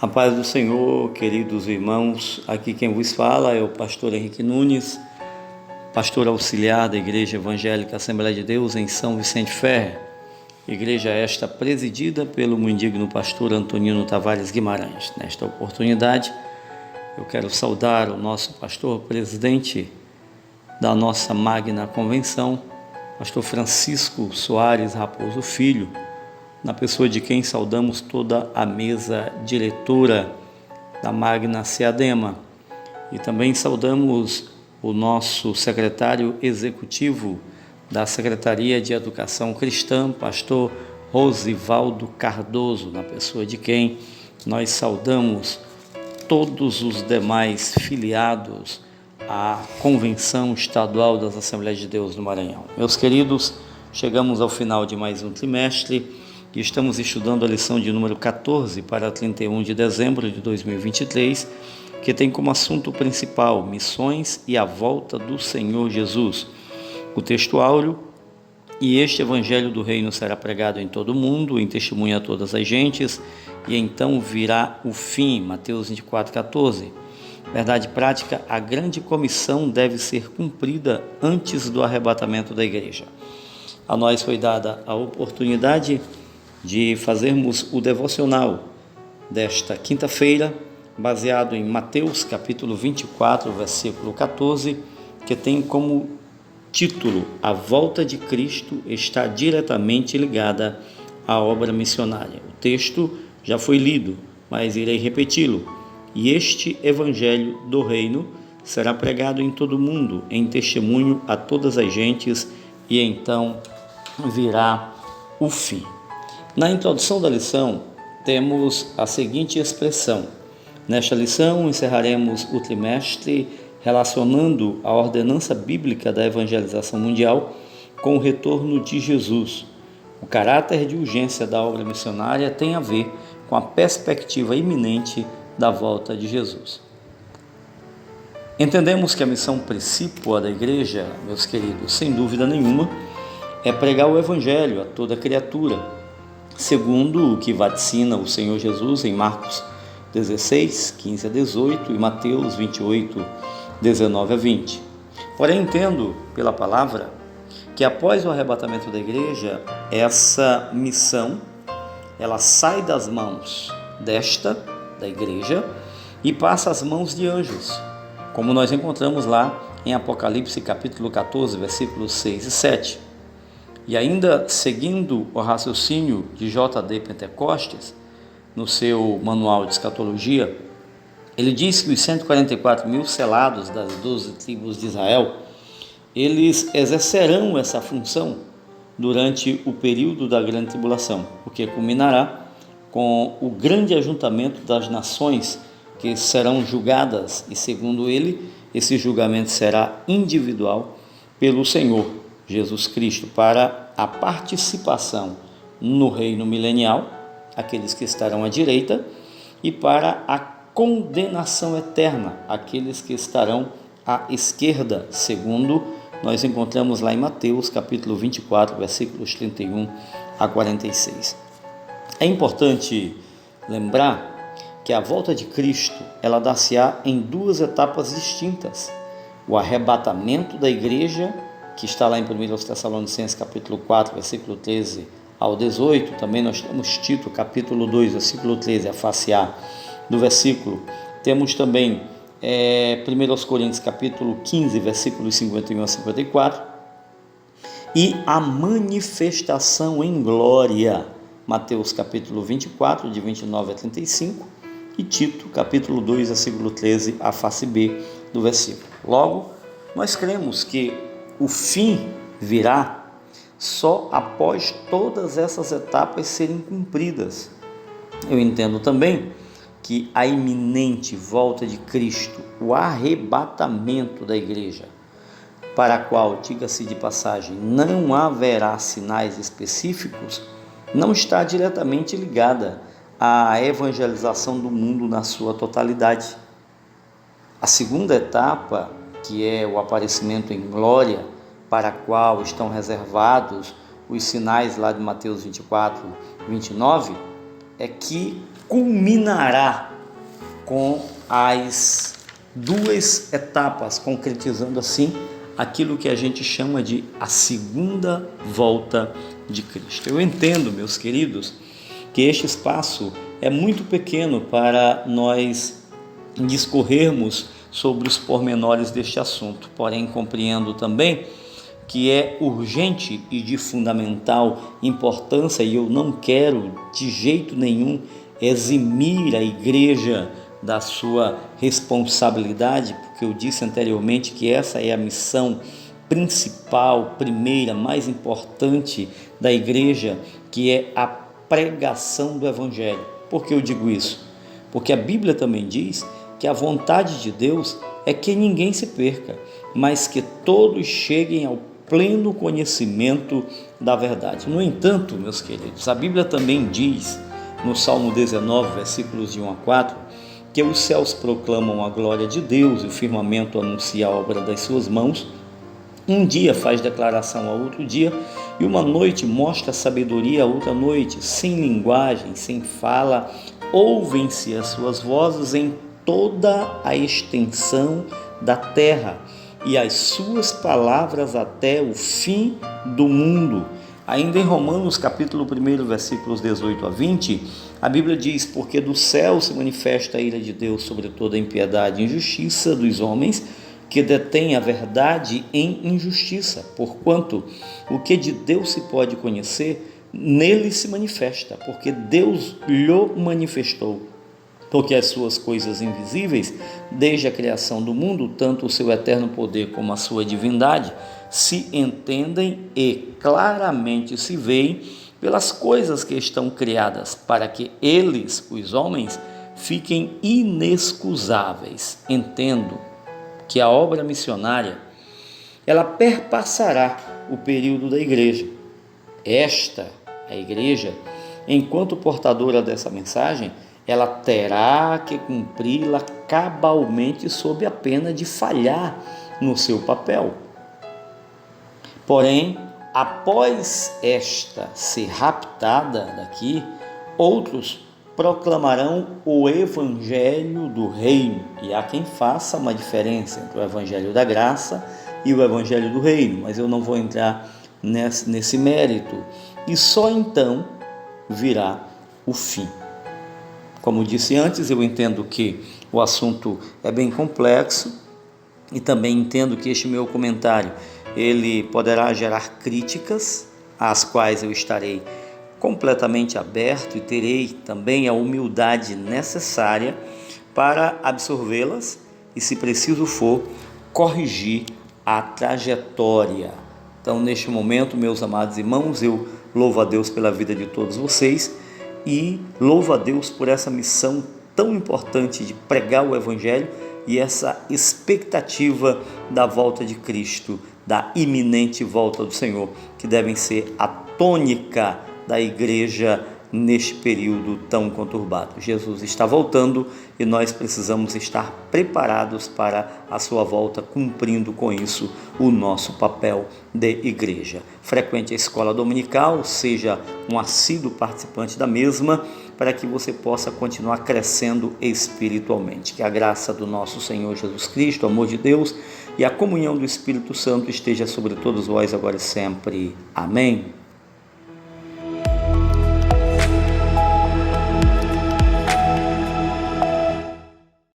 A paz do Senhor, queridos irmãos, aqui quem vos fala é o pastor Henrique Nunes, pastor auxiliar da Igreja Evangélica Assembleia de Deus em São Vicente Ferre, igreja esta presidida pelo indigno pastor Antonino Tavares Guimarães. Nesta oportunidade, eu quero saudar o nosso pastor presidente da nossa magna convenção, pastor Francisco Soares Raposo Filho, na pessoa de quem saudamos toda a mesa diretora da Magna Seadema, e também saudamos o nosso secretário executivo da Secretaria de Educação Cristã, pastor Rosivaldo Cardoso, na pessoa de quem nós saudamos todos os demais filiados à Convenção Estadual das Assembleias de Deus do Maranhão. Meus queridos, chegamos ao final de mais um trimestre e estamos estudando a lição de número 14 para 31 de dezembro de 2023, que tem como assunto principal missões e a volta do Senhor Jesus. O texto áureo: e este evangelho do reino será pregado em todo o mundo, em testemunho a todas as gentes, e então virá o fim. Mateus 24:14. Verdade prática: a grande comissão deve ser cumprida antes do arrebatamento da igreja. A nós foi dada a oportunidade de fazermos o devocional desta quinta-feira, baseado em Mateus capítulo 24, versículo 14, que tem como título: a volta de Cristo está diretamente ligada à obra missionária. O texto já foi lido, mas irei repeti-lo. E este evangelho do reino será pregado em todo o mundo, em testemunho a todas as gentes, e então virá o fim. Na introdução da lição, temos a seguinte expressão: nesta lição encerraremos o trimestre relacionando a ordenança bíblica da evangelização mundial com o retorno de Jesus. O caráter de urgência da obra missionária tem a ver com a perspectiva iminente da volta de Jesus. Entendemos que a missão principal da igreja, meus queridos, sem dúvida nenhuma, é pregar o evangelho a toda criatura, segundo o que vaticina o Senhor Jesus em Marcos 16, 15 a 18 e Mateus 28, 19 a 20. Porém, entendo pela palavra que após o arrebatamento da igreja, essa missão ela sai das mãos da igreja e passa às mãos de anjos, como nós encontramos lá em Apocalipse capítulo 14, versículos 6 e 7. E ainda seguindo o raciocínio de J.D. Pentecostes, no seu manual de escatologia, ele diz que os 144 mil selados das 12 tribos de Israel, eles exercerão essa função durante o período da grande tribulação, o que culminará com o grande ajuntamento das nações que serão julgadas, e segundo ele, esse julgamento será individual pelo Senhor Jesus Cristo, para a participação no reino milenial, aqueles que estarão à direita, e para a condenação eterna, aqueles que estarão à esquerda, segundo nós encontramos lá em Mateus capítulo 24, versículos 31 a 46. É importante lembrar que a volta de Cristo, ela dar-se-á em duas etapas distintas: o arrebatamento da igreja, que está lá em 1 Tessalonicenses capítulo 4, versículo 13 ao 18, também nós temos Tito capítulo 2, versículo 13, a face A do versículo. Temos também 1 Coríntios capítulo 15, versículos 51 a 54, e a manifestação em glória, Mateus capítulo 24, de 29 a 35, e Tito capítulo 2, versículo 13, a face B do versículo. Logo, nós cremos que o fim virá só após todas essas etapas serem cumpridas. Eu entendo também que a iminente volta de Cristo, o arrebatamento da igreja, para a qual, diga-se de passagem, não haverá sinais específicos, não está diretamente ligada à evangelização do mundo na sua totalidade. A segunda etapa, que é o aparecimento em glória, para a qual estão reservados os sinais lá de Mateus 24, 29, é que culminará com as duas etapas, concretizando assim aquilo que a gente chama de a segunda volta de Cristo. Eu entendo, meus queridos, que este espaço é muito pequeno para nós discorrermos sobre os pormenores deste assunto, porém compreendo também que é urgente e de fundamental importância, e eu não quero de jeito nenhum eximir a igreja da sua responsabilidade, porque eu disse anteriormente que essa é a missão principal, primeira, mais importante da igreja, que é a pregação do Evangelho. Por que eu digo isso? Porque a Bíblia também diz que a vontade de Deus é que ninguém se perca, mas que todos cheguem ao pleno conhecimento da verdade. No entanto, meus queridos, a Bíblia também diz, no Salmo 19, versículos de 1 a 4, que os céus proclamam a glória de Deus e o firmamento anuncia a obra das suas mãos. Um dia faz declaração a outro dia, e uma noite mostra sabedoria a outra noite. Sem linguagem, sem fala, ouvem-se as suas vozes em toda a extensão da terra, e as suas palavras até o fim do mundo. Ainda em Romanos capítulo 1, versículos 18 a 20, a Bíblia diz: porque do céu se manifesta a ira de Deus sobre toda a impiedade e injustiça dos homens, que detêm a verdade em injustiça, porquanto o que de Deus se pode conhecer, nele se manifesta, porque Deus lhe manifestou. Porque as suas coisas invisíveis, desde a criação do mundo, tanto o seu eterno poder como a sua divindade, se entendem e claramente se veem pelas coisas que estão criadas, para que eles, os homens, fiquem inexcusáveis. Entendo que a obra missionária, ela perpassará o período da igreja. A igreja, enquanto portadora dessa mensagem, ela terá que cumpri-la cabalmente sob a pena de falhar no seu papel. Porém, após esta ser raptada daqui, outros proclamarão o evangelho do reino, e há quem faça uma diferença entre o evangelho da graça e o evangelho do reino, mas eu não vou entrar nesse mérito, e só então virá o fim. Como disse antes, eu entendo que o assunto é bem complexo, e também entendo que este meu comentário ele poderá gerar críticas, às quais eu estarei completamente aberto e terei também a humildade necessária para absorvê-las e, se preciso for, corrigir a trajetória. Então, neste momento, meus amados irmãos, eu louvo a Deus pela vida de todos vocês e louvo a Deus por essa missão tão importante de pregar o Evangelho e essa expectativa da volta de Cristo, da iminente volta do Senhor, que devem ser a tônica da igreja neste período tão conturbado. Jesus está voltando e nós precisamos estar preparados para a sua volta, cumprindo com isso o nosso papel de igreja. Frequente a escola dominical, seja um assíduo participante da mesma, para que você possa continuar crescendo espiritualmente. Que a graça do nosso Senhor Jesus Cristo, o amor de Deus e a comunhão do Espírito Santo esteja sobre todos vós agora e sempre. Amém.